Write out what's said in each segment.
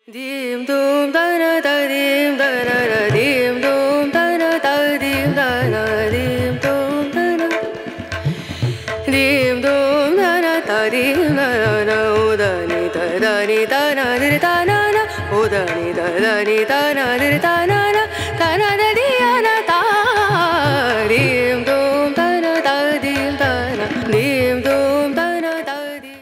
Dim dum da na da dim da na na dim dum da na da dim da na dim dum da na dim dum da na da dim da na o da ni da na di da na na o da ni da na di da na da di na da dim dum da na da dim da na dim dum da na da dim.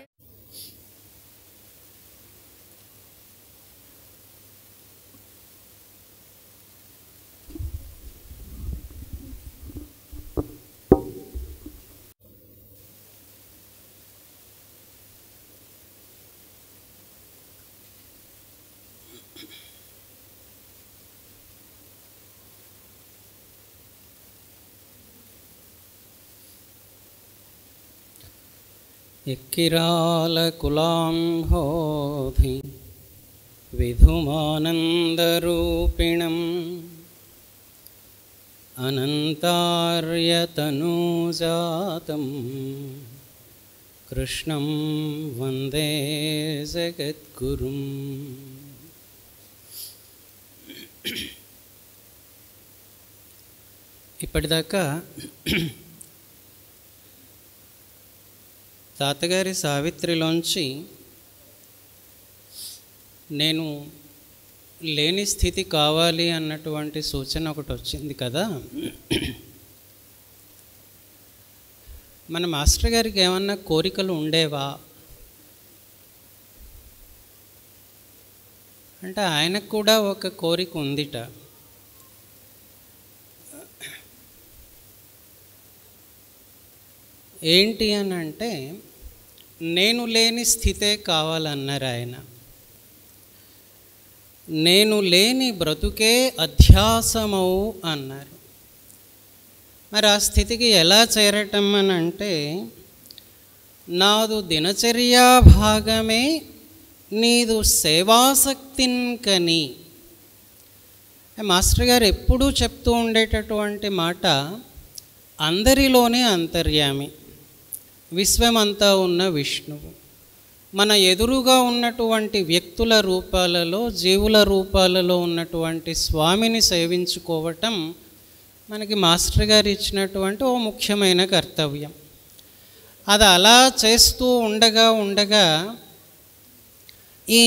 Ekkirala కులాంహోధి విధుమానందరూపిణం అనంతార్యతనూజాతం కృష్ణం వందే జగద్గురుం. ఇప్పటిదాకా తాతగారి సావిత్రిలోంచి నేను లేని స్థితి కావాలి అన్నటువంటి సూచన ఒకటి వచ్చింది కదా. మన మాస్టర్ గారికి ఏమన్నా కోరికలు ఉండేవా అంటే ఆయనకు కూడా ఒక కోరిక ఉందిట. ఏంటి అని అంటే నేను లేని స్థితే కావాలన్నారు ఆయన. నేను లేని బ్రతుకే అధ్యాసమవు అన్నారు. మరి ఆ స్థితికి ఎలా చేరటం అని అంటే నాదు దినచర్యా భాగమే నీదు సేవాసక్తిన్ కని. మాస్టర్ గారు ఎప్పుడూ చెప్తూ ఉండేటటువంటి మాట అందరిలోనే అంతర్యామి, విశ్వమంతా ఉన్న విష్ణువు. మన ఎదురుగా ఉన్నటువంటి వ్యక్తుల రూపాలలో, జీవుల రూపాలలో ఉన్నటువంటి స్వామిని సేవించుకోవటం మనకి మాస్టర్ గారు ఇచ్చినటువంటి ఓ ముఖ్యమైన కర్తవ్యం. అది అలా చేస్తూ ఉండగా ఈ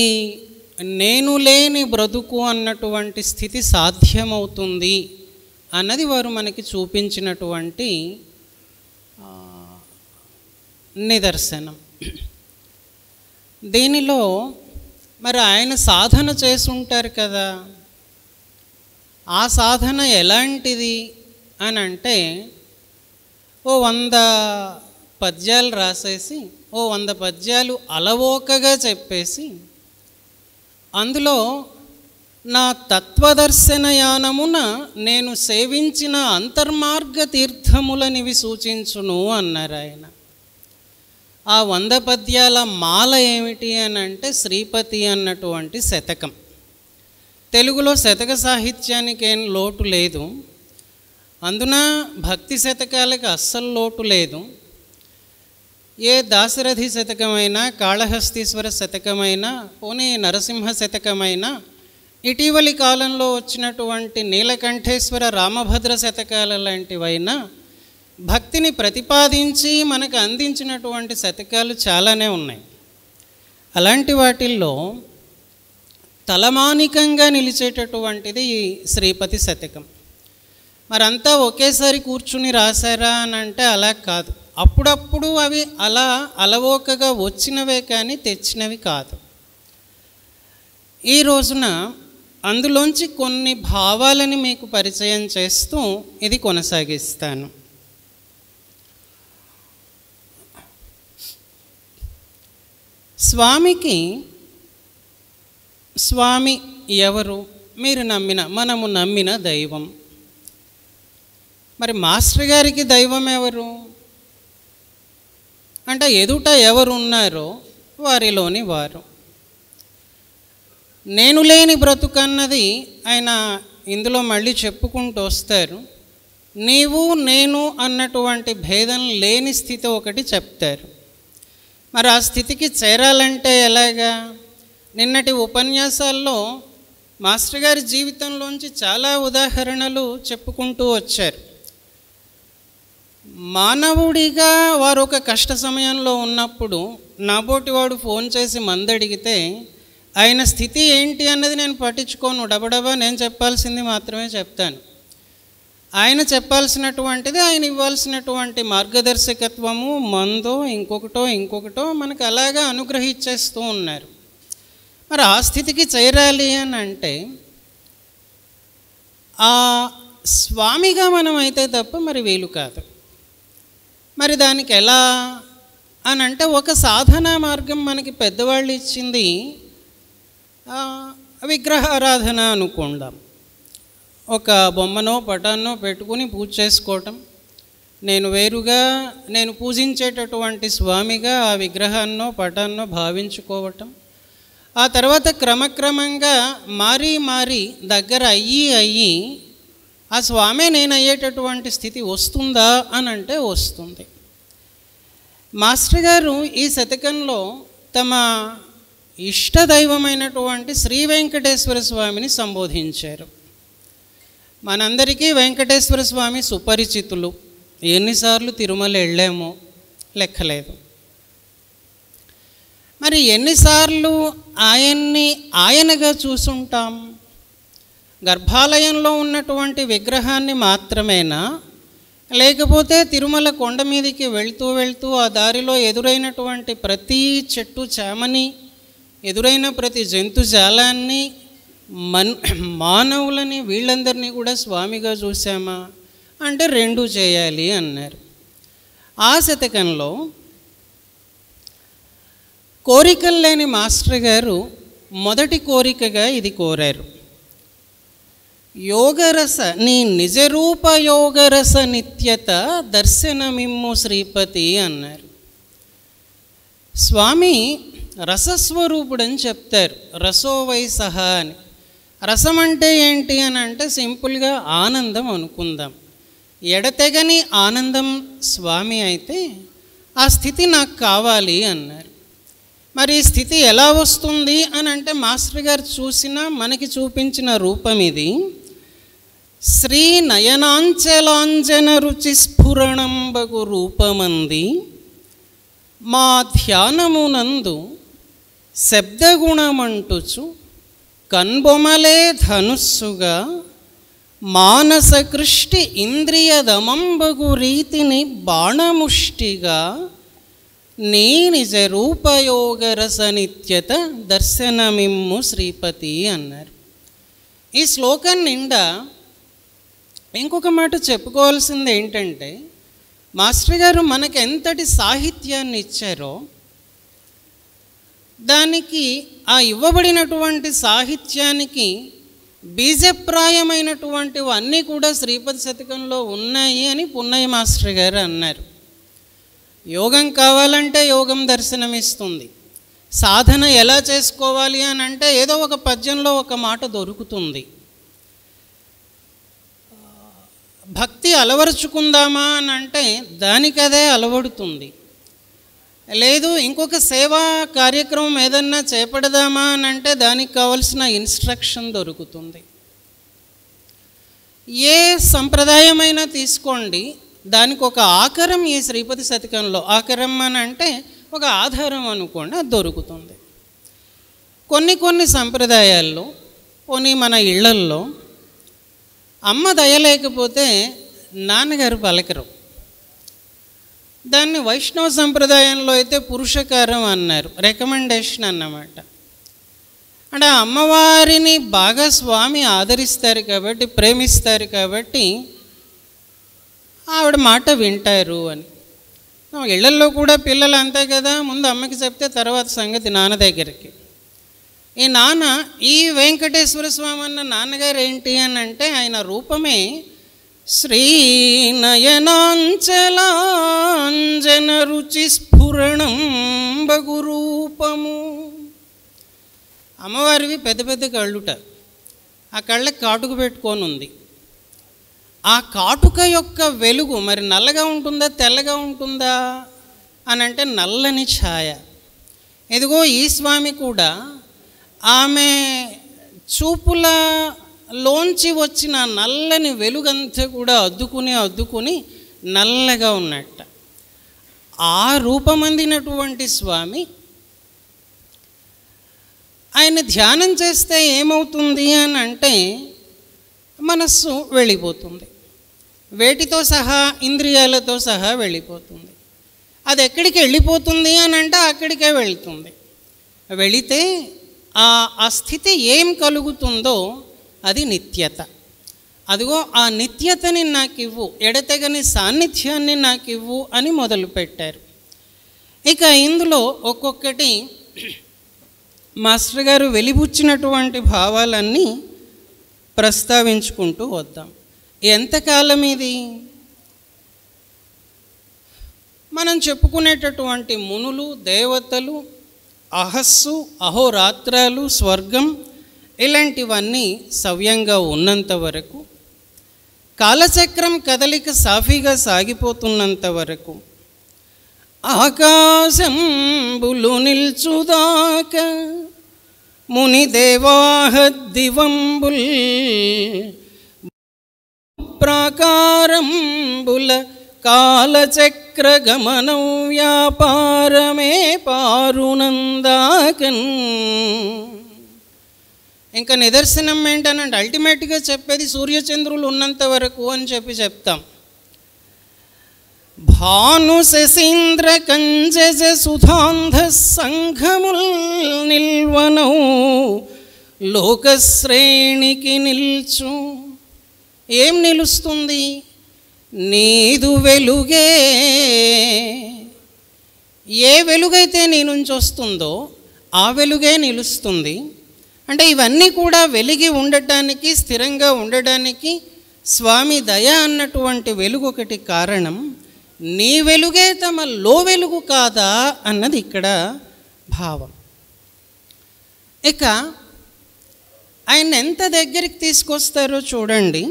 నేను లేని బ్రతుకు అన్నటువంటి స్థితి సాధ్యమవుతుంది అన్నది వారు మనకి చూపించినటువంటి నిదర్శనం. దీనిలో మరి ఆయన సాధన చేసుంటారు కదా. ఆ సాధన ఎలాంటిది అని అంటే ఓ 100 పద్యాలు రాసేసి ఓ 100 పద్యాలు అలవోకగా చెప్పేసి అందులో నా తత్వదర్శనయానమున నేను సేవించిన అంతర్మార్గ తీర్థములనివి సూచించును అన్నారు ఆయన. ఆ 100 పద్యాల మాల ఏమిటి అని అంటే శ్రీపతి అన్నటువంటి శతకం. తెలుగులో శతక సాహిత్యానికి ఏం లోటు లేదు, అందున భక్తి శతకాలకు అస్సలు లోటు లేదు. ఏ దాశరథి శతకమైనా, కాళహస్తీశ్వర శతకమైనా, పోనీ నరసింహ శతకమైనా, ఇటీవలి కాలంలో వచ్చినటువంటి నీలకంఠేశ్వర రామభద్ర శతకాల లాంటివైనా భక్తిని ప్రతిపాదించి మనకు అందించినటువంటి శతకాలు చాలానే ఉన్నాయి. అలాంటి వాటిల్లో తలమానికంగా నిలిచేటటువంటిది ఈ శ్రీపతి శతకం. మరంతా ఒకేసారి కూర్చుని రాశారా అని అంటే అలా కాదు. అప్పుడప్పుడు అవి అలా అలవోకగా వచ్చినవే కానీ తెచ్చినవి కాదు. ఈ రోజున అందులోంచి కొన్ని భావాలని మీకు పరిచయం చేస్తూ ఇది కొనసాగిస్తాను. స్వామి ఎవరు? మీరు మనము నమ్మిన దైవం. మరి మాస్టర్ గారికి దైవం ఎవరు అంటే ఎదుట ఎవరున్నారో వారిలోని వారు. నేను లేని బ్రతుకన్నది ఆయన ఇందులో మళ్ళీ చెప్పుకుంటూ వస్తారు. నీవు నేను అన్నటువంటి భేదం లేని స్థితి ఒకటి చెప్తారు. మరి ఆ స్థితికి చేరాలంటే ఎలాగా? నిన్నటి ఉపన్యాసాల్లో మాస్టర్ గారి జీవితంలోంచి చాలా ఉదాహరణలు చెప్పుకుంటూ వచ్చారు. మానవుడిగా వారు ఒక కష్ట సమయంలో ఉన్నప్పుడు నాబోటివాడు ఫోన్ చేసి మందడిగితే ఆయన స్థితి ఏంటి అన్నది నేను పట్టించుకోను, డబడబా నేను చెప్పాల్సింది మాత్రమే చెప్తాను. ఆయన చెప్పాల్సినటువంటిది, ఆయన ఇవ్వాల్సినటువంటి మార్గదర్శకత్వము, మందో ఇంకొకటో మనకు అలాగా అనుగ్రహించేస్తూ ఉన్నారు. మరి ఆ స్థితికి చేరాలి అని అంటే ఆ స్వామిగా మనం అయితే తప్ప మరి వీలు కాదు. మరి దానికి ఎలా అని అంటే ఒక సాధనా మార్గం మనకి పెద్దవాళ్ళు ఇచ్చింది విగ్రహారాధన అనుకుందాం. ఒక బొమ్మనో పటాన్నో పెట్టుకుని పూజ చేసుకోవటం, నేను వేరుగా నేను పూజించేటటువంటి స్వామిగా ఆ విగ్రహాన్నో పటాన్నో భావించుకోవటం, ఆ తర్వాత క్రమక్రమంగా మారి దగ్గర అయ్యి ఆ స్వామే నేను అయ్యేటటువంటి స్థితి వస్తుందా అని అంటే వస్తుంది. మాస్టర్ గారు ఈ శతకంలో తమ ఇష్టదైవమైనటువంటి శ్రీ వెంకటేశ్వర స్వామిని సంబోధించారు. మనందరికీ వెంకటేశ్వర స్వామి సుపరిచితులు. ఎన్నిసార్లు తిరుమల వెళ్ళామో లెక్కలేదు. మరి ఎన్నిసార్లు ఆయనగా చూసుంటాం? గర్భాలయంలో ఉన్నటువంటి విగ్రహాన్ని మాత్రమేనా, లేకపోతే తిరుమల కొండ మీదకి వెళ్తూ ఆ దారిలో ఎదురైనటువంటి ప్రతి చెట్టు చేమని, ఎదురైన ప్రతి జంతుజాలాన్ని, మానవులని, వీళ్ళందరినీ కూడా స్వామిగా చూసామా అంటే రెండూ చేయాలి అన్నారు. ఆ శతకంలో కోరికలు లేని మాస్టర్ గారు మొదటి కోరికగా ఇది కోరారు. యోగరస నీ నిజరూప యోగరస నిత్యత దర్శనమిమ్ము శ్రీపతి అన్నారు. స్వామి రసస్వరూపుడని చెప్తారు. రసోవై సహా అని. రసం అంటే ఏంటి అని అంటే సింపుల్గా ఆనందం అనుకుందాం. ఎడతెగని ఆనందం స్వామి అయితే ఆ స్థితి నాకు కావాలి అన్నారు. మరి ఈ స్థితి ఎలా వస్తుంది అని అంటే మాస్టర్ గారు చూసిన మనకి చూపించిన రూపం ఇది. శ్రీ నయనాంచలాంజన రుచి స్ఫురణంబగు రూపమంది మా ధ్యానమునందు శబ్దగుణమంటుచు కన్బొమలే ధనుస్సుగా మానసకృష్టి ఇంద్రియదమంబగు రీతిని బాణముష్టిగా నీ నిజ రూపయోగరస నిత్యత దర్శనమిమ్ము శ్రీపతి అన్నారు. ఈ శ్లోకం నిండా ఇంకొక మాట చెప్పుకోవాల్సింది ఏంటంటే, మాస్టర్ గారు మనకు ఎంతటి సాహిత్యాన్ని ఇచ్చారో దానికి ఆ ఇవ్వబడినటువంటి సాహిత్యానికి బీజప్రాయమైనటువంటివి అన్నీ కూడా శ్రీపతి శతకంలో ఉన్నాయి అని పున్నయ్య మాస్టర్ గారు అన్నారు. యోగం కావాలంటే యోగం దర్శనమిస్తుంది. సాధన ఎలా చేసుకోవాలి అని అంటే ఏదో ఒక పద్యంలో ఒక మాట దొరుకుతుంది. భక్తి అలవరుచుకుందామా అని అంటే దానికదే అలవడుతుంది. లేదు ఇంకొక సేవా కార్యక్రమం ఏదన్నా చేపడదామా అని అంటే దానికి కావలసిన ఇన్స్ట్రక్షన్ దొరుకుతుంది. ఏ సంప్రదాయమైనా తీసుకోండి, దానికి ఒక ఆకరం ఈ శ్రీపతి శతకంలో, ఆకరం అని అంటే ఒక ఆధారం అనుకోండి, అది దొరుకుతుంది. కొన్ని సంప్రదాయాల్లో పోనీ మన ఇళ్లల్లో అమ్మ దయలేకపోతే నాన్నగారు పలకరు. దాన్ని వైష్ణవ సంప్రదాయంలో అయితే పురుషకారం అన్నారు, రికమెండేషన్ అన్నమాట. అంటే అమ్మవారిని బాగా స్వామి ఆదరిస్తారు కాబట్టి, ప్రేమిస్తారు కాబట్టి ఆవిడ మాట వింటారు అని. ఇళ్లల్లో కూడా పిల్లలు అంతే కదా, ముందు అమ్మకి చెప్తే తర్వాత సంగతి నాన్న దగ్గరికి. ఈ నాన్న ఈ వెంకటేశ్వర స్వామి అన్న నాన్నగారు ఏంటి అని అంటే ఆయన రూపమే శ్రీ నయనాంచలాంజన రుచి స్ఫురణం బగు రూపము. అమ్మవారివి పెద్ద పెద్ద కళ్ళుట, ఆ కళ్ళకి కాటుక పెట్టుకొని ఉంది. ఆ కాటుక యొక్క వెలుగు మరి నల్లగా ఉంటుందా తెల్లగా ఉంటుందా అని అంటే నల్లని ఛాయ. ఇదిగో ఈ స్వామి కూడా ఆమె చూపులలోంచి వచ్చిన నల్లని వెలుగంతా కూడా అద్దుకుని నల్లగా ఉన్నట్ట. ఆ రూపమందినటువంటి స్వామి ఆయన ధ్యానం చేస్తే ఏమవుతుంది అని అంటే మనస్సు వెళ్ళిపోతుంది, వేటితో సహా ఇంద్రియాలతో సహా వెళ్ళిపోతుంది. అది ఎక్కడికి వెళ్ళిపోతుంది అని అంటే అక్కడికే వెళుతుంది. వెళితే ఆ స్థితి ఏం కలుగుతుందో అది నిత్యత. అదిగో ఆ నిత్యతని నాకు ఇవ్వు, ఎడతెగని సాన్నిధ్యాన్ని నాకు ఇవ్వు అని మొదలుపెట్టారు. ఇక ఇందులో ఒక్కొక్కటి మాస్టర్ గారు వెలిబుచ్చినటువంటి భావాలన్నీ ప్రస్తావించుకుంటూ వద్దాం. ఎంతకాలం ఇది? మనం చెప్పుకునేటటువంటి మునులు, దేవతలు, అహస్సు, అహోరాత్రాలు, స్వర్గం ఇలాంటివన్నీ సవ్యంగా ఉన్నంత వరకు, కాలచక్రం కదలిక సాఫీగా సాగిపోతున్నంత వరకు, ఆకాశంబులు నిల్చుదాక ముని దేవాహద్దివంబుల్ ప్రాకారంబుల కాలచక్ర గమనం వ్యాపారమే పారునందాకన్. ఇంకా నిదర్శనం ఏంటనంటే అల్టిమేట్గా చెప్పేది సూర్యచంద్రులు ఉన్నంత వరకు అని చెప్తాం. భాను శశీంద్ర కంజజ సుధాంధ సంఘముల్ నిల్వనౌ లోకశ్రేణికి నిల్చు. ఏం నిలుస్తుంది? నీదు వెలుగే. ఏ వెలుగైతే నీ నుంచి వస్తుందో ఆ వెలుగే నిలుస్తుంది. అంటే ఇవన్నీ కూడా వెలిగి ఉండటానికి, స్థిరంగా ఉండడానికి స్వామి దయ అన్నటువంటి వెలుగు ఒకటి కారణం. నీ వెలుగే తమ లో వెలుగు కాదా అన్నది ఇక్కడ భావం. ఇక ఆయన ఎంత దగ్గరికి తీసుకొస్తారో చూడండి.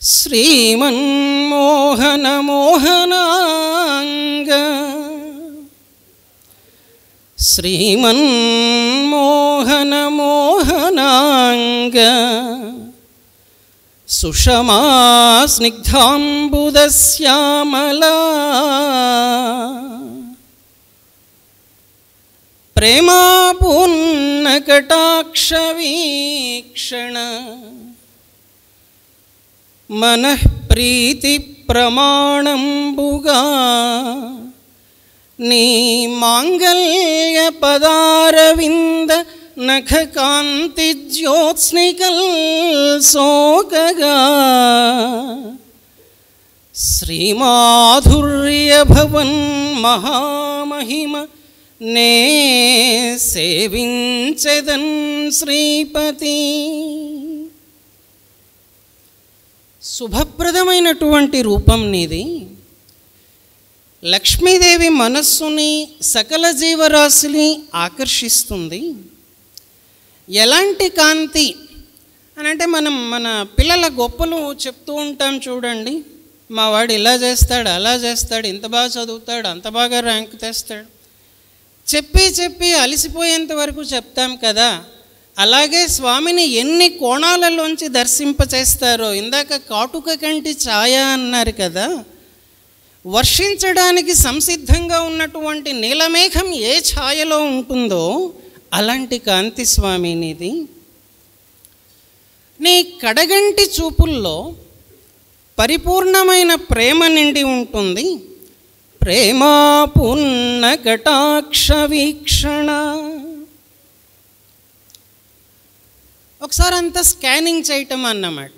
శ్రీమన్మోహన మోహనాంగ, శ్రీమన్మోహన మోహనాంగ, సుషమా స్నిగ్ధాంబుదశ్యామలా, ప్రేమాపూర్ణ కటాక్ష వీక్షణ, మనఃప్రీతి ప్రమాణంబుగా నీ మాంగళ్య పదారవింద నఖకాంతి జ్యోత్స్నికల్ సోకగా, శ్రీమాధుర్య భవన్ మహామహిమ నే సేవించెదన్ శ్రీపతి. శుభప్రదమైనటువంటి రూపం నీది. లక్ష్మీదేవి మనస్సుని, సకల జీవరాశిని ఆకర్షిస్తుంది. ఎలాంటి కాంతి అని అంటే మన పిల్లల గొప్పలు చెప్తూ ఉంటాం చూడండి. మా వాడు ఇలా చేస్తాడు, అలా చేస్తాడు, ఇంత బాగా చదువుతాడు, అంత బాగా ర్యాంక్ తెస్తాడు, చెప్పి అలసిపోయేంత వరకు చెప్తాం కదా. అలాగే స్వామిని ఎన్ని కోణాలలోంచి దర్శింపచేస్తారో. ఇందాక కాటుక కంటి ఛాయ అన్నారు కదా. వర్షించడానికి సంసిద్ధంగా ఉన్నటువంటి నీలమేఘం ఏ ఛాయలో ఉంటుందో అలాంటి కాంతి స్వామినిది. నీ కడగంటి చూపుల్లో పరిపూర్ణమైన ప్రేమ నిండి ఉంటుంది. ప్రేమాపూర్ణ కటాక్ష వీక్షణ. ఒకసారి అంతా స్కానింగ్ చేయటం అన్నమాట.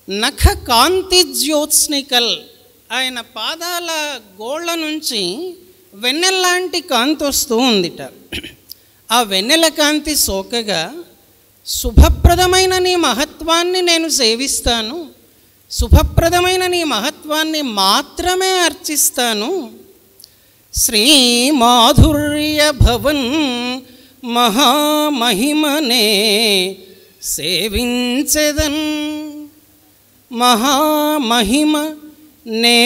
నఖ కాంతి జ్యోత్స్నికల్, ఆయన పాదాల గోళ్ళ నుంచి వెన్నెల్లాంటి కాంతి వస్తూ ఉందిట. ఆ వెన్నెల కాంతి సోకగా, శుభప్రదమైన నీ మహత్వాన్ని నేను సేవిస్తాను, శుభప్రదమైన నీ మహత్వాన్ని మాత్రమే అర్చిస్తాను. శ్రీ మాధుర్య భవన్ మహామహిమనే సేవించెదన్, మహామహిమ నే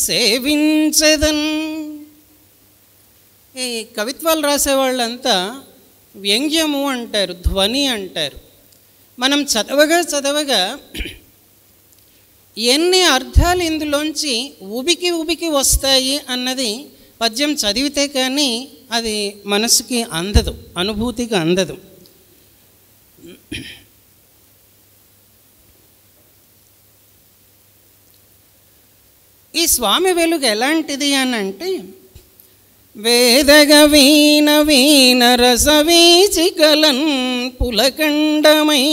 సేవించెదన్. ఈ కవిత్వాలు రాసేవాళ్ళంతా వ్యంగ్యము అంటారు, ధ్వని అంటారు. మనం చదవగా ఎన్ని అర్థాలు ఇందులోంచి ఉబికి వస్తాయి అన్నది పద్యం చదివితే కానీ అది మనసుకి అందదు, అనుభూతికి అందదు. ఈ స్వామి వెలుగు ఎలాంటిది అని అంటే, వేదగ వీణ రసవీచికలన్ పులకండమై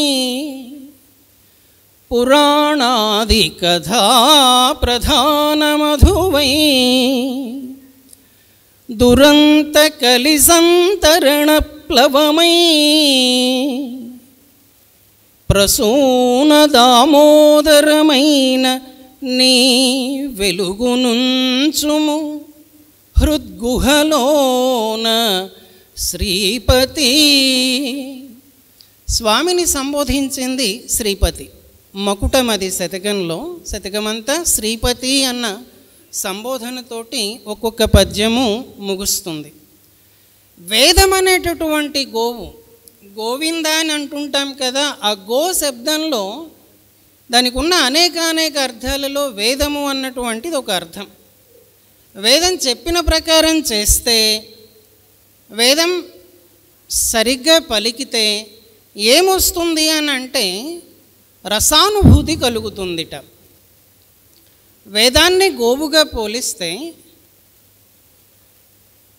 పురాణాది కథా ప్రధాన మధువై దురంత కలిసంతరణ ప్లవమై ప్రసూన దామోదరమైన నీ వెలుగునుంచుము హృద్గుహలోన శ్రీపతి. స్వామిని సంబోధించింది శ్రీపతి. మకుటమది శతకంలో, శతకమంతా శ్రీపతి అన్న సంబోధనతోటి ఒక్కొక్క పద్యము ముగుస్తుంది. వేదం అనేటటువంటి గోవు, గోవింద అని అంటుంటాం కదా, ఆ గో శబ్దంలో దానికి ఉన్న అనేక అర్థాలలో వేదము అన్నటువంటిది ఒక అర్థం. వేదం చెప్పిన ప్రకారం చేస్తే, వేదం సరిగ్గా పలికితే ఏమొస్తుంది అని అంటే రసానుభూతి కలుగుతుందిట. వేదాన్ని గోవుగా పోలిస్తే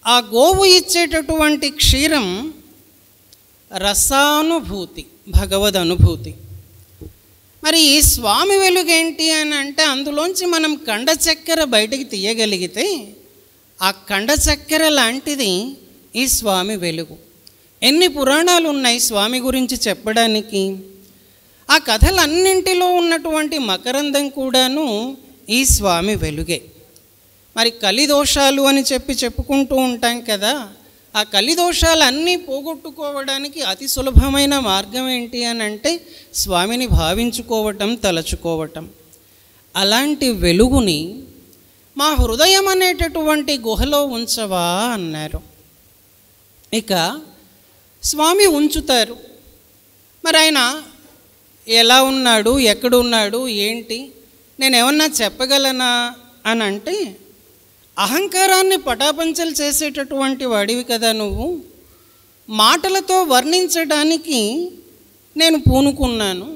ఆ గోవు ఇచ్చేటటువంటి క్షీరం రసానుభూతి, భగవద్ అనుభూతి. మరి ఈ స్వామి వెలుగేంటి అని అంటే, అందులోంచి మనం కండ చక్కెర బయటికి తీయగలిగితే ఆ కండ చక్కెర లాంటిది ఈ స్వామి వెలుగు. ఎన్ని పురాణాలు ఉన్నాయి స్వామి గురించి చెప్పడానికి. ఆ కథలన్నింటిలో ఉన్నటువంటి మకరందం కూడాను ఈ స్వామి వెలుగే. మరి కలిదోషాలు అని చెప్పుకుంటూ ఉంటాం కదా, ఆ కలిదోషాలన్నీ పోగొట్టుకోవడానికి అతి సులభమైన మార్గం ఏంటి అని అంటే స్వామిని భావించుకోవటం, తలచుకోవటం. అలాంటి వెలుగుని మా హృదయం అనేటటువంటి గుహలో ఉంచవా అన్నారు. ఇక స్వామి ఉంచుతారు. మరి ఆయన ఎలా ఉన్నాడు, ఎక్కడున్నాడు, ఏంటి, నేనేమన్నా చెప్పగలనా అని అంటే, అహంకారాన్ని పటాపంచలు చేసేటటువంటి వాడివి కదా నువ్వు, మాటలతో వర్ణించడానికి నేను పూనుకున్నాను.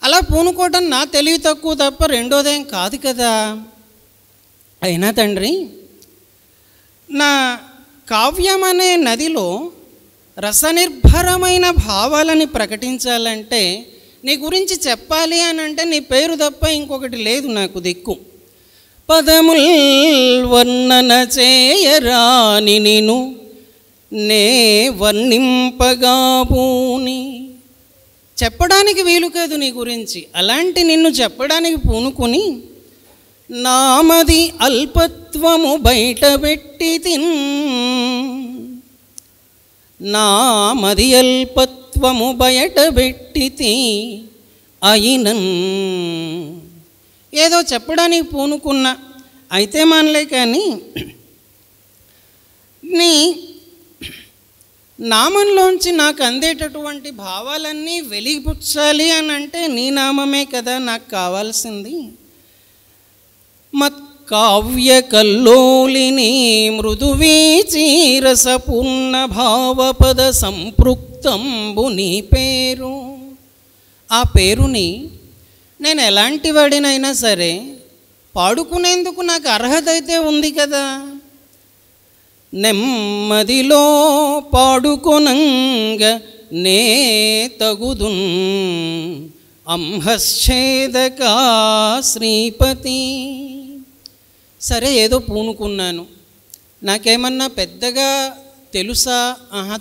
అలా పూనుకోవటం నా తెలివి తక్కువ తప్ప రెండోదేం కాదు కదా. అయినా తండ్రి, నా కావ్యం అనే నదిలో రసనిర్భరమైన భావాలని ప్రకటించాలంటే, నీ గురించి చెప్పాలి అని అంటే నీ పేరు తప్ప ఇంకొకటి లేదు నాకు దిక్కు. పదముల్ వర్ణన చేయరాని నిను నే వర్ణింపగా పూని. చెప్పడానికి వీలు కాదు నీ గురించి. అలాంటి నిన్ను చెప్పడానికి పూనుకొని నామది అల్పత్వము బయటపెట్టి నామది అల్పత్వము బయటపెట్టి అయినన్. ఏదో చెప్పడానికి పూనుకున్నా అయితే మనలే, కానీ నీ నామంలోంచి నాకు అందేటటువంటి భావాలన్నీ వెలిగిపుచ్చాలి అని అంటే నీ నామమే కదా నాకు కావాల్సింది. మత్ కావ్య కల్లోలిని మృదువీచీరసపూర్ణ భావపద సంపృక్తంబు నీ పేరు. ఆ పేరుని నేను ఎలాంటి వాడినైనా సరే పాడుకునేందుకు నాకు అర్హత అయితే ఉంది కదా. నెమ్మదిలో పాడుకొనంగ నే తగుదున్ అంహశ్చేదకా శ్రీపతి. సరే, ఏదో పూనుకున్నాను. నాకేమన్నా పెద్దగా తెలుసా?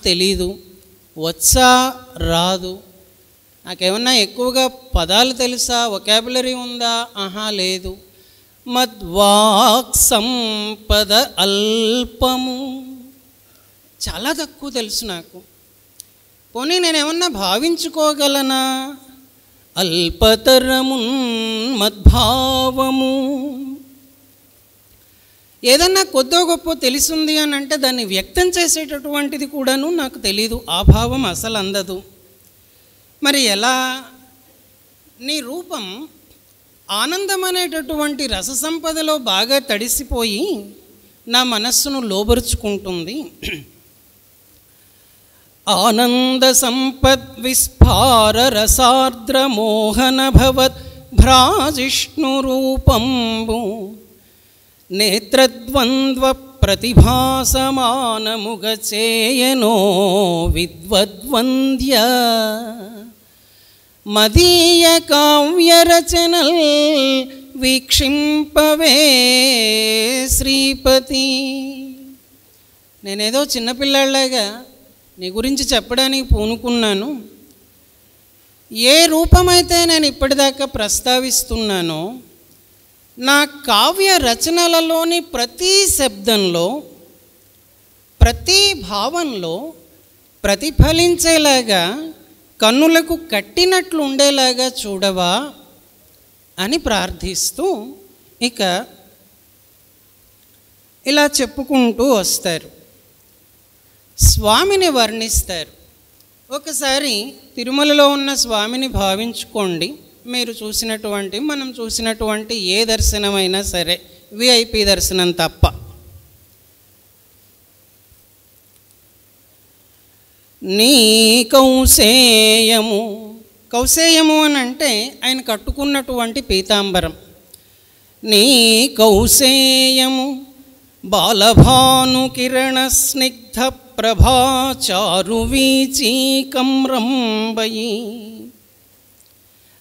తెలీదు. వచ్చా? రాదు. నాకేమన్నా ఎక్కువగా పదాలు తెలుసా? వొకాబులరీ ఉందా? లేదు. మద్వాక్ సంపద అల్పము, చాలా తక్కువ తెలుసు నాకు. పోనీ నేనేమన్నా భావించుకోగలనా? అల్పతరము మద్భావము. ఏదన్నా కొద్దో గొప్ప తెలిసింది అని అంటే దాన్ని వ్యక్తం చేసేటటువంటిది కూడాను నాకు తెలీదు, ఆ భావం అసలు అందదు. మరి ఎలా? నీ రూపం ఆనందం అనేటటువంటి రససంపదలో బాగా తడిసిపోయి నా మనస్సును లోబరుచుకుంటుంది. ఆనంద సంపద్ విస్ఫార రసార్ద్ర మోహన భవత్ భ్రాజిష్ణు రూపంబు నేత్రద్వంద్వ ప్రతిభాసమానముగ చేయనో విద్వద్వంద్య మదీయ కావ్యరచనల్ వీక్షింపవే శ్రీపతి. నేనేదో చిన్నపిల్లాళ్ళగా నీ గురించి చెప్పడానికి పూనుకున్నాను. ఏ రూపమైతే నేను ఇప్పటిదాకా ప్రస్తావిస్తున్నానో నా కావ్య రచనలలోని ప్రతి శబ్దంలో, ప్రతి భావంలో ప్రతిఫలించేలాగా, కన్నులకు కట్టినట్లు ఉండేలాగా చూడవా అని ప్రార్థిస్తూ ఇక ఇలా చెప్పుకుంటూ వస్తారు. స్వామిని వర్ణిస్తారు. ఒకసారి తిరుమలలో ఉన్న స్వామిని భావించుకోండి. మీరు చూసినటువంటి, మనం చూసినటువంటి ఏ దర్శనమైనా సరే, విఐపి దర్శనం తప్ప. నీ కౌసేయము, కౌసేయము అని అంటే ఆయన కట్టుకున్నటువంటి పీతాంబరం. నీ కౌసేయము బాలభాను కిరణ స్నిగ్ధ ప్రభాచారు వీచీకమ్రంబయి.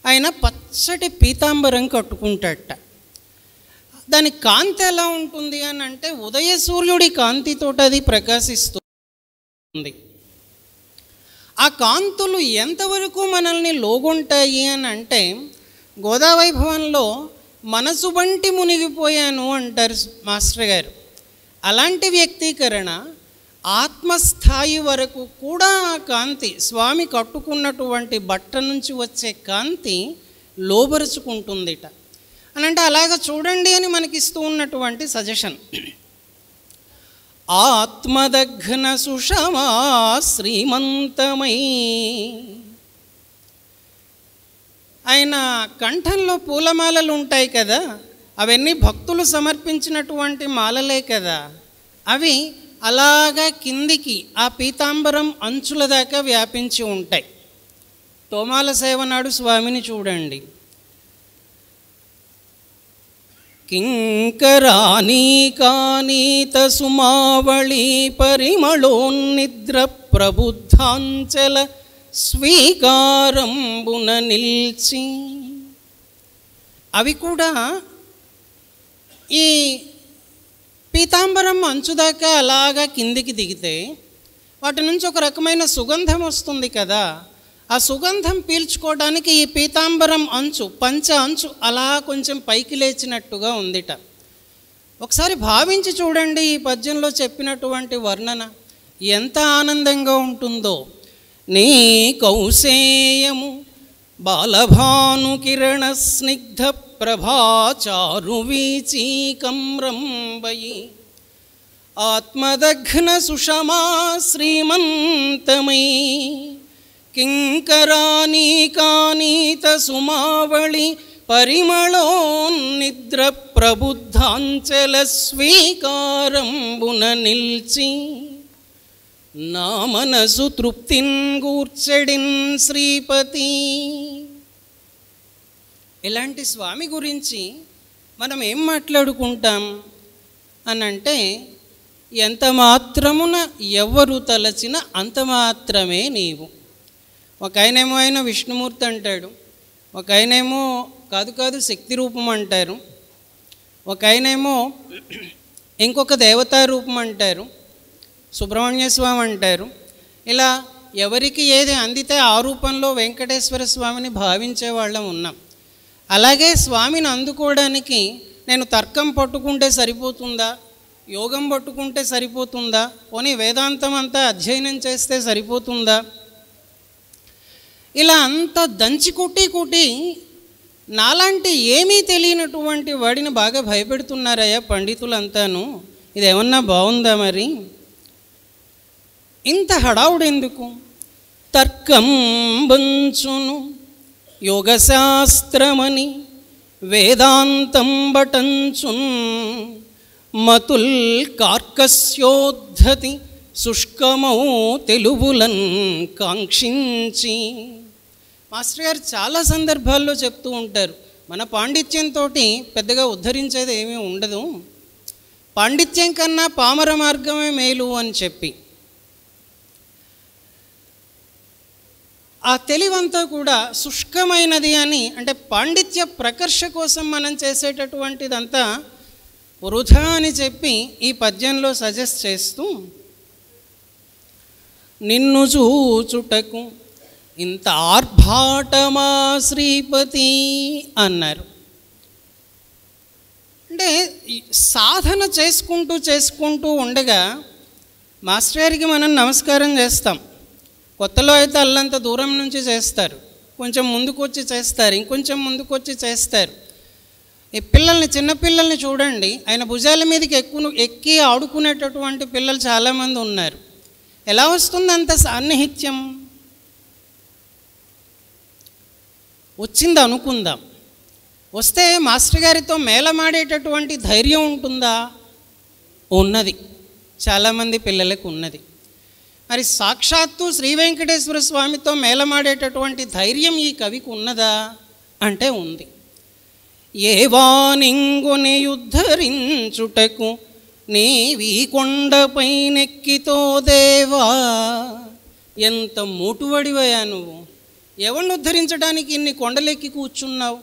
ఆయన పచ్చటి పీతాంబరం కట్టుకుంటాడట. దాని కాంతి ఎలా ఉంటుంది అని అంటే ఉదయ సూర్యుడి కాంతితోటి అది ప్రకాశిస్తుంది. ఆ కాంతులు ఎంతవరకు మనల్ని లోగొంటాయి అని అంటే గోదావైభవంలో మనసు వంటి మునిగిపోయాను అంటారు మాస్టర్ గారు. అలాంటి వ్యక్తీకరణ ఆత్మస్థాయి వరకు కూడా ఆ కాంతి, స్వామి కట్టుకున్నటువంటి బట్ట నుంచి వచ్చే కాంతి లోబరుచుకుంటుందిట అని అంటే అలాగ చూడండి అని మనకిస్తూ ఉన్నటువంటి సజెషన్. ఆత్మదఘ్న సుషమా శ్రీమంతమై. ఆయన కంఠంలో పూలమాలలు ఉంటాయి కదా, అవన్నీ భక్తులు సమర్పించినటువంటి మాలలే కదా, అవి అలాగా కిందికి ఆ పీతాంబరం అంచుల దాకా వ్యాపించి ఉంటాయి. తోమాల సేవ నాడు స్వామిని చూడండి. కింకరానీకానీత సుమావళి పరిమళోన్నిద్ర ప్రబుద్ధాంచల స్వీకారంబున నిల్చి. అవి కూడా ఈ పీతాంబరం అంచుదాకా అలాగా కిందికి దిగితే వాటి నుంచి ఒక రకమైన సుగంధం వస్తుంది కదా, ఆ సుగంధం పీల్చుకోవడానికి ఈ పీతాంబరం అంచు, పంచ అంచు అలా కొంచెం పైకి లేచినట్టుగా ఉందిట. ఒకసారి భావించి చూడండి, ఈ పద్యంలో చెప్పినటువంటి వర్ణన ఎంత ఆనందంగా ఉంటుందో. నీ కౌసేయము బాలభాను కిరణ స్నిగ్ధ ప్రభాచారు వీచీకమ్రంబయి ఆత్మదఘ్న సుషమా శ్రీమంతమై కింకరానీకానీత సుమావళి పరిమళోన్నిద్ర ప్రబుద్ధాంచల స్వీకారంబున నిల్చి నా మనసు తృప్తిన్ గూర్చెడిన్ శ్రీపతి. ఇలాంటి స్వామి గురించి మనం ఏం మాట్లాడుకుంటాం అనంటే, ఎంత మాత్రమున ఎవరు తలచిన అంత మాత్రమే నీవు. ఒక ఆయనేమో ఆయన విష్ణుమూర్తి అంటాడు, ఒక ఆయనేమో కాదు శక్తి రూపం అంటారు, ఒక ఆయనేమో ఇంకొక దేవతా రూపం అంటారు, సుబ్రహ్మణ్య స్వామి అంటారు. ఇలా ఎవరికి ఏది అందితే ఆ రూపంలో వెంకటేశ్వర స్వామిని భావించే వాళ్ళం ఉన్నాం. అలాగే స్వామిని అందుకోవడానికి నేను తర్కం పట్టుకుంటే సరిపోతుందా, యోగం పట్టుకుంటే సరిపోతుందా, పోనీ వేదాంతం అంతా అధ్యయనం చేస్తే సరిపోతుందా, ఇలా అంతా దంచి కొట్టి నాలాంటి ఏమీ తెలియనటువంటి వాడిని బాగా భయపెడుతున్నారయ్యా పండితులంతాను, ఇదేమన్నా బాగుందా? మరి ఇంత హడావుడెందుకు? తర్కం బంచును యోగశాస్త్రమని వేదాంతం బటంచున్ మతుల్ కార్కస్యోద్ధతి శుష్కమౌ తెలుగులన్ కాంక్షించి. మాస్టర్ గారు చాలా సందర్భాల్లో చెప్తూ ఉంటారు, మన పాండిత్యంతో పెద్దగా ఉద్ధరించేది ఏమీ ఉండదు, పాండిత్యం కన్నా పామర మార్గమే మేలు అని చెప్పి. ఆ తెలివంతా కూడా శుష్కమైనది అని, అంటే పాండిత్య ప్రకర్ష కోసం మనం చేసేటటువంటిదంతా వృధా అని చెప్పి ఈ పద్యంలో సజెస్ట్ చేస్తూ, నిన్ను చూచుటకు ఇంత ఆర్భాటమా శ్రీపతి అన్నారు. అంటే సాధన చేసుకుంటూ ఉండగా మాస్టర్ గారికి మనం నమస్కారం చేస్తాం. కొత్తలో అయితే అల్లంత దూరం నుంచి చేస్తారు, కొంచెం ముందుకు వచ్చి చేస్తారు, ఇంకొంచెం ముందుకు వచ్చి చేస్తారు. ఈ పిల్లల్ని, చిన్నపిల్లల్ని చూడండి, ఆయన భుజాల మీదకి ఎక్కి ఆడుకునేటటువంటి పిల్లలు చాలామంది ఉన్నారు. ఎలా వస్తుంది అంత సాన్నిహిత్యం? వచ్చింది అనుకుందాం, వస్తే మాస్టర్ గారితో మేళమాడేటటువంటి ధైర్యం ఉంటుందా? ఉన్నది, చాలామంది పిల్లలకు ఉన్నది. మరి సాక్షాత్తు శ్రీ వెంకటేశ్వర స్వామితో మేళమాడేటటువంటి ధైర్యం ఈ కవికి ఉన్నదా అంటే ఉంది. ఏవానింగుని యుద్ధరించుటకు నీవీ కొండపై నెక్కితో దేవా, ఎంత మోటువడివయా నువ్వు, ఎవరిని ఉద్ధరించడానికి ఇన్ని కొండలెక్కి కూర్చున్నావు?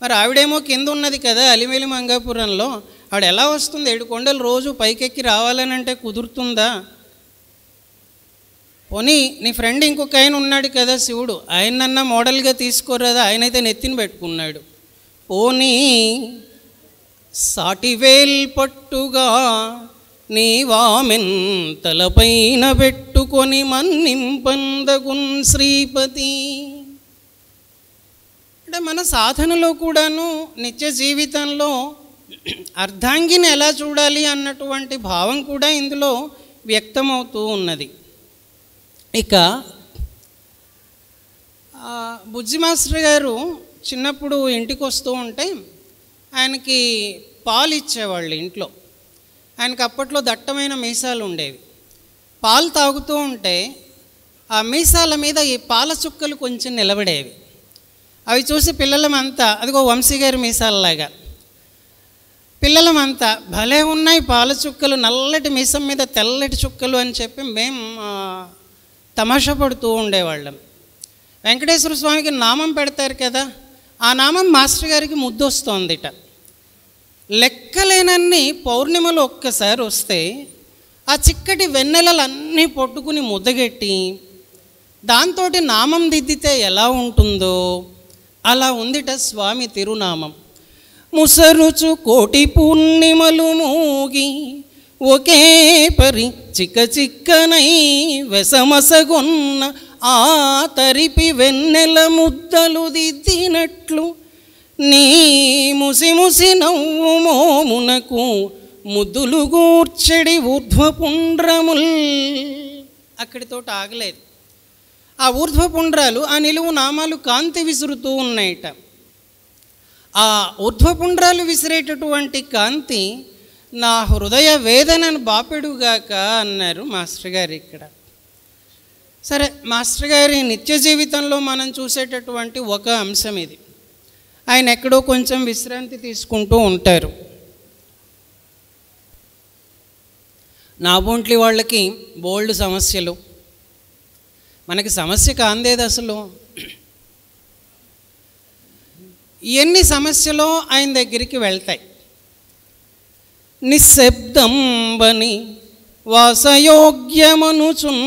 మరి ఆవిడేమో కింద ఉన్నది కదా అలిమేలి మంగాపురంలో, ఆవిడ ఎలా వస్తుంది? 7 కొండలు రోజు పైకెక్కి రావాలని అంటే కుదురుతుందా? పోనీ నీ ఫ్రెండ్ ఇంకొక ఆయన ఉన్నాడు కదా శివుడు, ఆయనన్నా మోడల్గా తీసుకోరాదా? ఆయనైతే నెత్తిని పెట్టుకున్నాడు. పోనీ సాటివేల్ పట్టుగా నీవామెంతలపైన పెట్టుకొని మన్నింపందగున్ శ్రీపతి. అంటే మన సాధనలో కూడాను నిత్య జీవితంలో అర్ధాంగిని ఎలా చూడాలి అన్నటువంటి భావం కూడా ఇందులో వ్యక్తమవుతూ ఉన్నది. ఇక బుజ్జి మాస్టర్ గారు చిన్నప్పుడు ఇంటికి వస్తూ ఉంటే ఆయనకి పాలు ఇచ్చేవాళ్ళు ఇంట్లో. ఆయనకి అప్పట్లో దట్టమైన మీసాలు ఉండేవి. పాలు తాగుతూ ఉంటే ఆ మీసాల మీద ఈ పాల చుక్కలు కొంచెం నిలబడేవి. అవి చూసి పిల్లలమంతా, అదిగో వంశీ గారి మీసాలలాగా, పిల్లలమంతా భలే ఉన్నాయి పాల చుక్కలు, నల్లటి మీసం మీద తెల్లటి చుక్కలు అని చెప్పి మేము తమాషా పడుతూ ఉండేవాళ్ళం. వెంకటేశ్వర స్వామికి నామం పెడతారు కదా, ఆ నామం మాస్టర్ గారికి ముద్దొస్తోందిట. లెక్కలేనన్ని పౌర్ణిమలు ఒక్కసారి వస్తే ఆ చిక్కటి వెన్నెలలన్నీ పట్టుకుని ముద్దగెట్టి దాంతో నామం దిద్దితే ఎలా ఉంటుందో అలా ఉందిట స్వామి తిరునామం. ముసరుచు కోటి పూర్ణిమలు మూగి ఒకే పరి చిక్కనై వెసమసగొన్న ఆ తరిపి వెన్నెల ముద్దలు దిద్దినట్లు నీ ముసి నవ్వు మోమునకు ముద్దులు గూర్చెడి ఊర్ధ్వపుండ్రముల్. అక్కడితో ఆగలేదు. ఆ ఊర్ధ్వపుండ్రాలు, ఆ నిలువు నామాలు కాంతి విసురుతూ ఉన్నాయట. ఆ ఊర్ధ్వపుండ్రాలు విసిరేటటువంటి కాంతి నా హృదయ వేదనను బాపెడుగాక అన్నారు మాస్టర్ గారు ఇక్కడ. సరే, మాస్టర్ గారి నిత్య జీవితంలో మనం చూసేటటువంటి ఒక అంశం ఇది. ఆయన ఎక్కడో కొంచెం విశ్రాంతి తీసుకుంటూ ఉంటారు. నాబొంట్లి వాళ్ళకి బోల్డ్ సమస్యలు, మనకి సమస్య కాందేది అసలు. ఎన్ని సమస్యలో ఆయన దగ్గరికి వెళ్తాయి. నిశ్శబ్దంబని వాసయోగ్యమనుచున్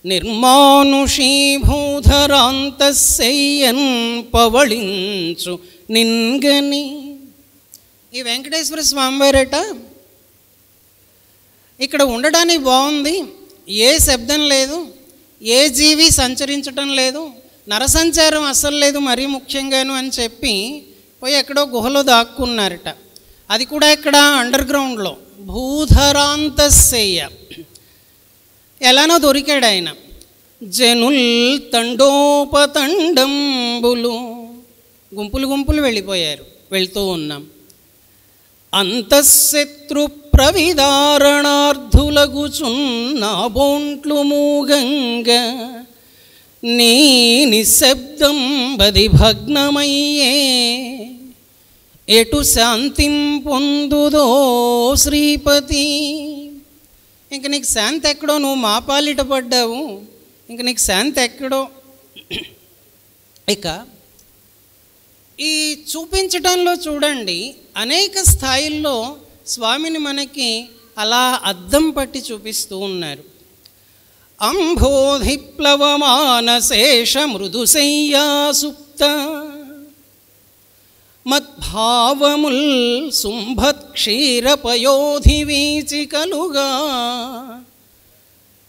నిర్మానుషీభూధరాంతస్యన్ పవళించు నిన్గని. ఈ వెంకటేశ్వర స్వామివారట ఇక్కడ ఉండడానికి బాగుంది, ఏ శబ్దం లేదు, ఏ జీవి సంచరించటం లేదు, నరసంచారం అస్సలు లేదు మరీ ముఖ్యంగాను అని చెప్పి పోయి ఎక్కడో గుహలో దాక్కున్నారట. అది కూడా ఇక్కడ అండర్ గ్రౌండ్లో భూధరాంతస్సేయ. ఎలానో దొరికాడు ఆయన. జనుల్ తండోపతండంబులు, గుంపులు గుంపులు వెళ్ళిపోయారు. వెళ్తూ ఉన్నాం. అంతఃశత్రు ప్రవిదారణార్థులగుచున్నా బోంట్లు మూగంగ నీ నిశ్శబ్దం బది భగ్నమయ్యే ఎటు శాంతిం పొందుదో శ్రీపతి. ఇంక నీకు శాంతి ఎక్కడో, నువ్వు మా పాలిట పడ్డావు, ఇంక నీకు శాంతి ఎక్కడో. ఇక ఈ చూపించటంలో చూడండి, అనేక స్థాయిల్లో స్వామిని మనకి అలా అద్దం పట్టి చూపిస్తూ ఉన్నారు. అంబోధిప్లవమానశేష మృదుశయ్యాసుప్త మద్భావముల్ శుంభత్క్షీరపయోధివీచికలుగా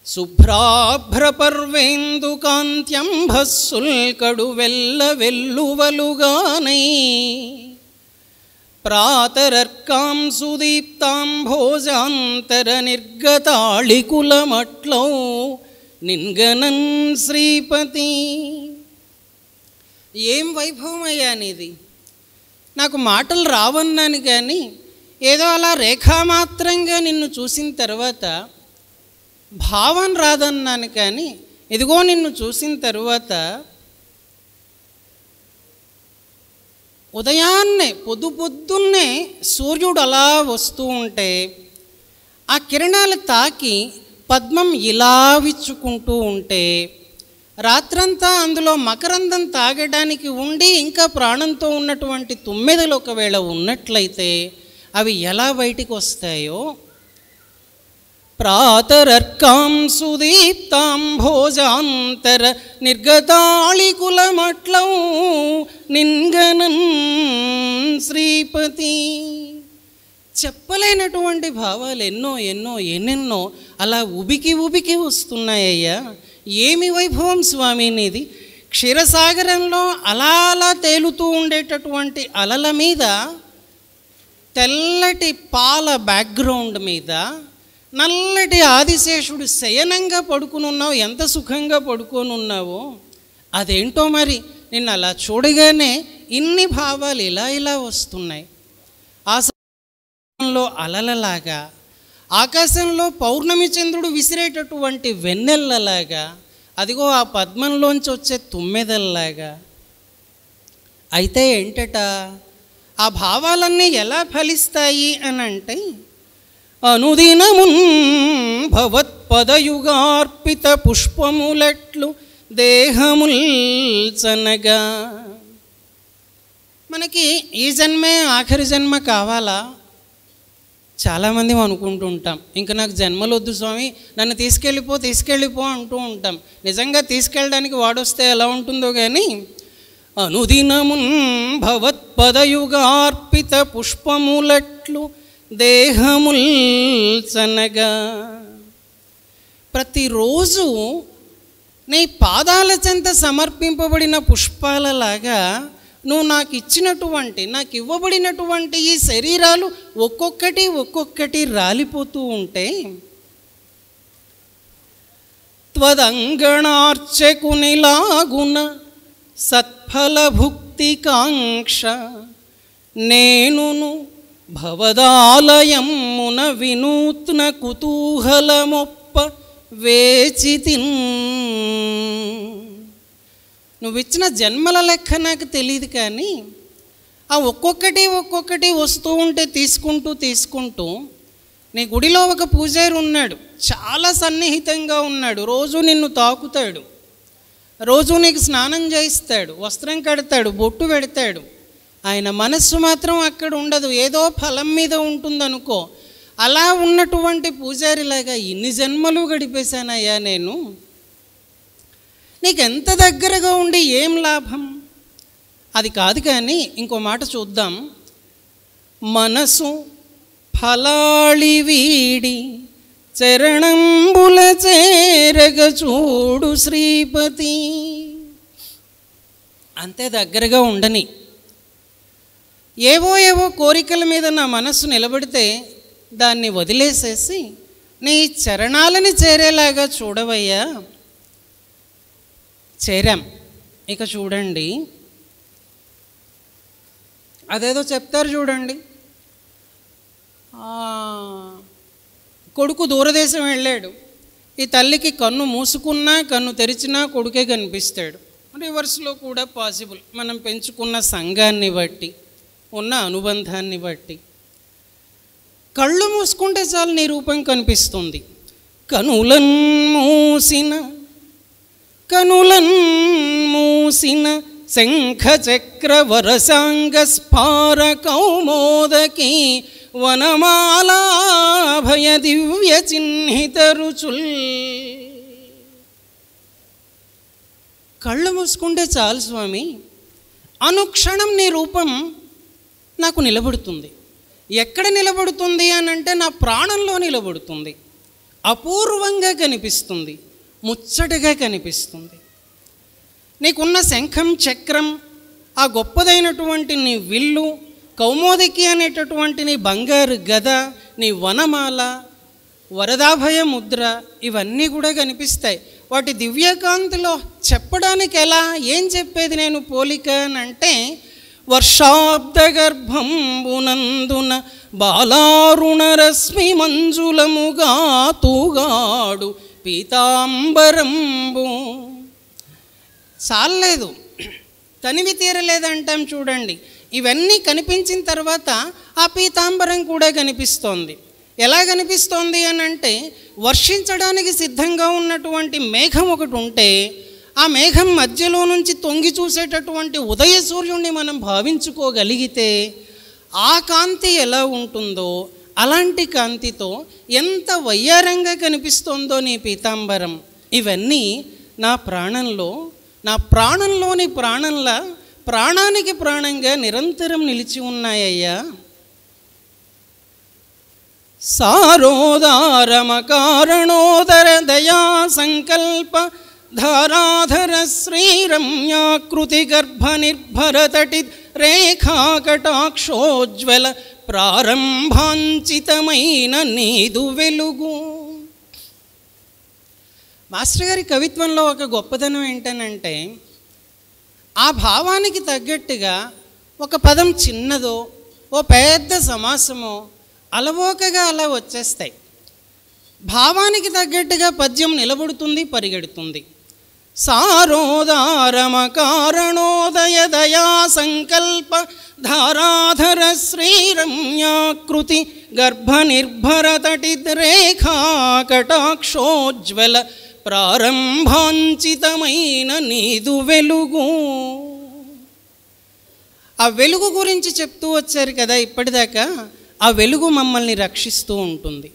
శుభ్రాభ్రపర్వేందు కాంత్యంభస్సుల్కడు వెల్ల వెల్లువలుగానై ప్రాతరర్కాం సుదీప్తాం భోజాంతర నిర్గతాళికులమట్లో నిన్గనన్ శ్రీపతి. ఏం వైభవం అయ్యా నీది. నాకు మాటలు రావన్నాను కానీ ఏదో అలా రేఖామాత్రంగా నిన్ను చూసిన తర్వాత భావం రాదన్నాను కానీ ఇదిగో నిన్ను చూసిన తరువాత ఉదయాన్నే పొద్దున్నే సూర్యుడు అలా వస్తూ ఉంటే ఆ కిరణాలు తాకి పద్మం ఇలా విచ్చుకుంటూ ఉంటే రాత్రంతా అందులో మకరందం తాగడానికి ఉండి ఇంకా ప్రాణంతో ఉన్నటువంటి తుమ్మెదలు ఒకవేళ ఉన్నట్లయితే అవి ఎలా బయటికి వస్తాయో, ప్రాతరర్కాం సుదీప్తాం భోజాంతర నిర్గతాళికులమట్లం నిన్గనన్ శ్రీపతి. చెప్పలేనటువంటి భావాలు ఎన్నో ఎన్నో ఎన్నెన్నో అలా ఉబికి ఉబికి వస్తున్నాయ్యా. ఏమి వైభవం స్వామి నీది. క్షీరసాగరంలో అలా అలా తేలుతూ ఉండేటటువంటి అలల మీద తెల్లటి పాల బ్యాక్గ్రౌండ్ మీద నల్లటి ఆదిశేషుడు శయనంగా పడుకునున్నావు. ఎంత సుఖంగా పడుకోనున్నావో అదేంటో మరి. నిన్ను అలా చూడగానే ఇన్ని భావాలు ఇలా ఇలా వస్తున్నాయి. ఆ సమయంలో అలలలాగా, ఆకాశంలో పౌర్ణమి చంద్రుడు విసిరేటటువంటి వెన్నెల్లలాగా, అదిగో ఆ పద్మంలోంచి వచ్చే తుమ్మెదల్లాగా. అయితే ఏంటట ఆ భావాలన్నీ ఎలా ఫలిస్తాయి అని అంటే, అనుదినమున్ భవత్పదయుగార్పిత పుష్పములట్లు దేహముల్చనగా. మనకి ఈ జన్మే ఆఖరి జన్మ కావాలా? చాలామంది అనుకుంటూ ఉంటాం, ఇంకా నాకు జన్మలు వద్దు స్వామి, నన్ను తీసుకెళ్ళిపో అంటూ ఉంటాం. నిజంగా తీసుకెళ్ళడానికి వాడొస్తే ఎలా ఉంటుందో కానీ, అనుదినమున్ భవత్పదయుగార్పిత పుష్పములట్లు దేహముల్చనగా. ప్రతిరోజు నీ పాదాల చెంత సమర్పింపబడిన పుష్పాలలాగా నువ్వు నాకు ఇచ్చినటువంటి, నాకు ఇవ్వబడినటువంటి ఈ శరీరాలు ఒక్కొక్కటి రాలిపోతూ ఉంటే, త్వదంగణార్చకునిలాగున సత్ఫలభుక్తి కాంక్ష నేనును భవదాలయమున వినూత్న కుతూహలమొప్ప వేచితిన్. నువ్విచ్చిన జన్మల లెక్క నాకు తెలియదు కానీ ఆ ఒక్కొక్కటి వస్తూ ఉంటే తీసుకుంటూ నీ గుడిలో ఒక పూజారి ఉన్నాడు, చాలా సన్నిహితంగా ఉన్నాడు. రోజు నిన్ను తాకుతాడు, రోజు నీకు స్నానం చేయిస్తాడు, వస్త్రం కడతాడు, బొట్టు పెడతాడు. ఆయన మనస్సు మాత్రం అక్కడ ఉండదు, ఏదో ఫలం మీద ఉంటుందనుకో. అలా ఉన్నటువంటి పూజారిలాగా ఇన్ని జన్మలు గడిపేశానయ్యా నేను. నీకెంత దగ్గరగా ఉండి ఏం లాభం? అది కాదు కానీ ఇంకో మాట చూద్దాం. మనసు ఫలాళి వీడి చరణంబుల చేరగ చూడు శ్రీపతి. అంతే దగ్గరగా ఉండని. ఏవో ఏవో కోరికల మీద నా మనస్సు నిలబడితే దాన్ని వదిలేసేసి నీ చరణాలని చేరేలాగా చూడవయ్యా. చేరాం. ఇక చూడండి, అదేదో చెప్తారు చూడండి, కొడుకు దూరదేశం వెళ్ళాడు. ఈ తల్లికి కన్ను మూసుకున్నా కన్ను తెరిచినా కొడుకే కనిపిస్తాడు. రివర్స్లో కూడా పాసిబుల్, మనం పెంచుకున్న సంఘాన్ని బట్టి, ఉన్న అనుబంధాన్ని బట్టి. కళ్ళు మూసుకుంటే చాలు నీ రూపం కనిపిస్తుంది. కనులన్ మూసిన శంఖ చక్ర వరసాంగ స్ఫార కౌమోదకి వనమాలాభయ దివ్య చిహ్నిత రుచుల్. కళ్ళు మూసుకుంటే చాలు స్వామి, అనుక్షణం నీ రూపం నాకు నిలబడుతుంది. ఎక్కడ నిలబడుతుంది అని అంటే నా ప్రాణంలో నిలబడుతుంది. అపూర్వంగా కనిపిస్తుంది, ముచ్చటగా కనిపిస్తుంది. నీకున్న శంఖం చక్రం, ఆ గొప్పదైనటువంటి నీ విల్లు, కౌమోదికి అనేటటువంటి నీ బంగారు గద, నీ వనమాల, వరదాభయ ముద్ర, ఇవన్నీ కూడా కనిపిస్తాయి. వాటి దివ్యకాంతిలో చెప్పడానికి ఎలా, ఏం చెప్పేది నేను పోలిక అని అంటే, వర్షాబ్ద గర్భంబునందున బాలారుణరశ్మి మంజులముగా తూగాడు పీతాంబరంబు. చాలలేదు, తనివి తీరలేదంటాం చూడండి. ఇవన్నీ కనిపించిన తర్వాత ఆ పీతాంబరం కూడా కనిపిస్తోంది. ఎలా కనిపిస్తోంది అని అంటే, వర్షించడానికి సిద్ధంగా ఉన్నటువంటి మేఘం ఒకటి ఉంటే, ఆ మేఘం మధ్యలో నుంచి తొంగి చూసేటటువంటి ఉదయ సూర్యుడిని మనం భావించుకోగలిగితే ఆ కాంతి ఎలా ఉంటుందో అలాంటి కాంతితో ఎంత వయ్యారంగా కనిపిస్తోందో నీ పీతాంబరం. ఇవన్నీ నా ప్రాణంలో, నా ప్రాణంలోని ప్రాణంలా, ప్రాణానికి ప్రాణంగా నిరంతరం నిలిచి ఉన్నాయ్యా. సారోదారమకారణోదర దయా సంకల్ప ధారాధర శ్రీరమ్యాకృతి గర్భ నిర్భరతటి రేఖాకటాక్షోజ్వల ప్రారంభాంచితమైన నీదు వెలుగు. మాస్టర్ గారి కవిత్వంలో ఒక గొప్పదనం ఏంటనంటే, ఆ భావానికి తగ్గట్టుగా ఒక పదం చిన్నదో ఓ పెద్ద సమాసమో అలవోకగా అలా వచ్చేస్తాయి. భావానికి తగ్గట్టుగా పద్యం నిలబడుతుంది, పరిగెడుతుంది. సారోదారమకారణోదయ దయా సంకల్ప ధారాధర శ్రీరమ్యాకృతి గర్భ నిర్భరతటి రేఖాకటాక్షోజ్వల ప్రారంభాంచితమైన నీదు వెలుగు. ఆ వెలుగు గురించి చెప్తూ వచ్చారు కదా ఇప్పటిదాకా. ఆ వెలుగు మమ్మల్ని రక్షిస్తూ ఉంటుంది.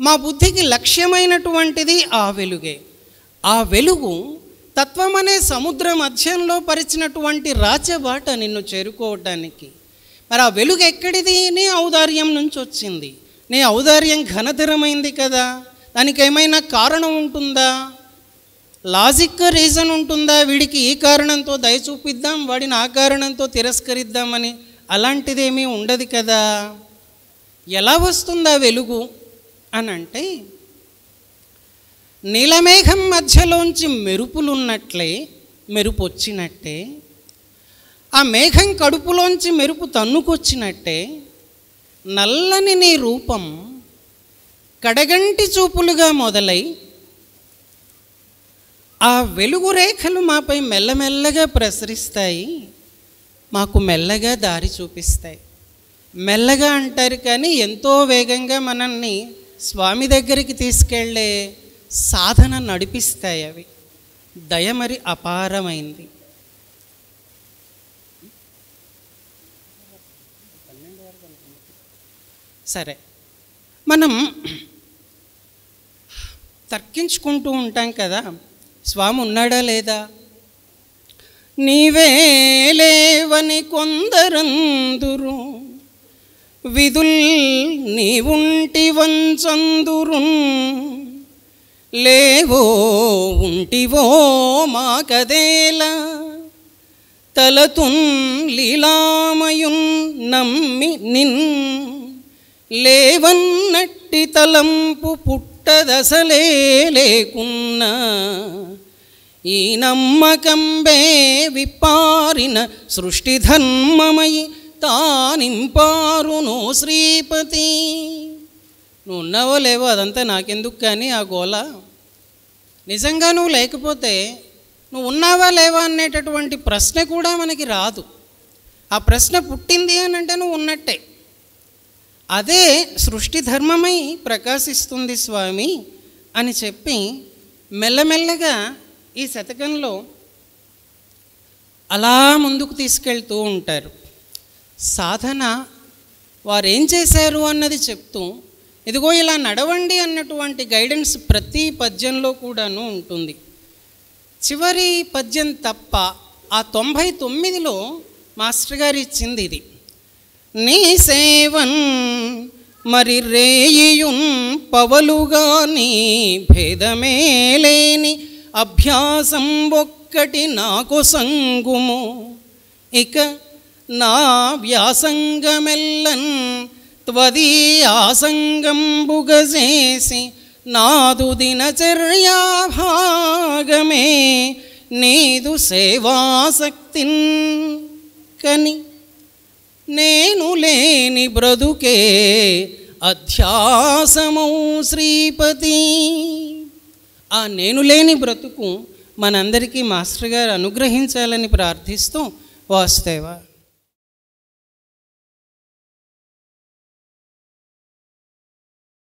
మా బుద్ధికి లక్ష్యమైనటువంటిది ఆ వెలుగే. ఆ వెలుగు తత్వం అనే సముద్ర మధ్యంలో పరిచినటువంటి రాచబాట నిన్ను చేరుకోవటానికి. మరి ఆ వెలుగు ఎక్కడిది? నీ ఔదార్యం నుంచి వచ్చింది. నీ ఔదార్యం ఘనతరమైంది కదా, దానికి ఏమైనా కారణం ఉంటుందా? లాజిక్ రీజన్ ఉంటుందా? వీడికి ఈ కారణంతో దయ చూపిద్దాం, వాడిని ఆ కారణంతో తిరస్కరిద్దామని అలాంటిదేమీ ఉండదు కదా. ఎలా వస్తుందా వెలుగు అని అంటే, నీలమేఘం మధ్యలోంచి మెరుపులున్నట్లే, మెరుపు వచ్చినట్టే, ఆ మేఘం కడుపులోంచి మెరుపు తన్నుకొచ్చినట్టే, నల్లని నీ రూపం కడగంటి చూపులుగా మొదలై ఆ వెలుగు రేఖలు మాపై మెల్లమెల్లగా ప్రసరిస్తాయి, మాకు మెల్లగా దారి చూపిస్తాయి. మెల్లగా అంటారు కానీ ఎంతో వేగంగా మనల్ని స్వామి దగ్గరికి తీసుకెళ్ళే సాధన నడిపిస్తాయి అవి. దయ మరి అపారమైంది. సరే, మనం తర్కించుకుంటూ ఉంటాం కదా, స్వామి ఉన్నాడా లేదా? నీవే లేవని కొందరందురు, విధుల్ నీవుంటి వంచందురు, లేవో ఉంటివో మాకదేలా, తలతున్ లీలామయున్ నమ్మి నిన్ లేవన్నట్టి తలంపు పుట్టదసలే లేకున్నా ఈ నమ్మకంబే విప్పారిన సృష్టి ధర్మమయి తానింపారును శ్రీపతి. నువ్వు ఉన్నావో లేవో అదంతా నాకెందుకు కానీ ఆ గోల. నిజంగా నువ్వు లేకపోతే నువ్వు ఉన్నావా లేవా అనేటటువంటి ప్రశ్న కూడా మనకి రాదు. ఆ ప్రశ్న పుట్టింది అని అంటే నువ్వు ఉన్నట్టే. అదే సృష్టి ధర్మమై ప్రకాశిస్తుంది స్వామి అని చెప్పి మెల్లమెల్లగా ఈ శతకంలో అలా ముందుకు తీసుకెళ్తూ ఉంటారు. సాధన వారేం చేశారు అన్నది చెప్తూ ఇదిగో ఇలా నడవండి అన్నటువంటి గైడెన్స్ ప్రతి పద్యంలో కూడాను ఉంటుంది. చివరి పద్యం తప్ప ఆ 99లో మాస్టర్ గారు ఇచ్చింది ఇది. నీ సేవన్ మరి రేయియున్ పవలుగా నీ భేదమే లేని అభ్యాసం ఒక్కటి నాకు సంగుము ఇక నా వ్యాసంగమెల్లన్ త్వదీయాసంగంబుగజేసి నాదు దినచర్యా భాగమే నీదు సేవాసక్తిన్ కని నేను లేని బ్రతుకే అధ్యాసమౌ శ్రీపతి. ఆ నేను లేని బ్రతుకు మనందరికీ మాస్టర్ గారు అనుగ్రహించాలని ప్రార్థిస్తూ వాసుదేవ.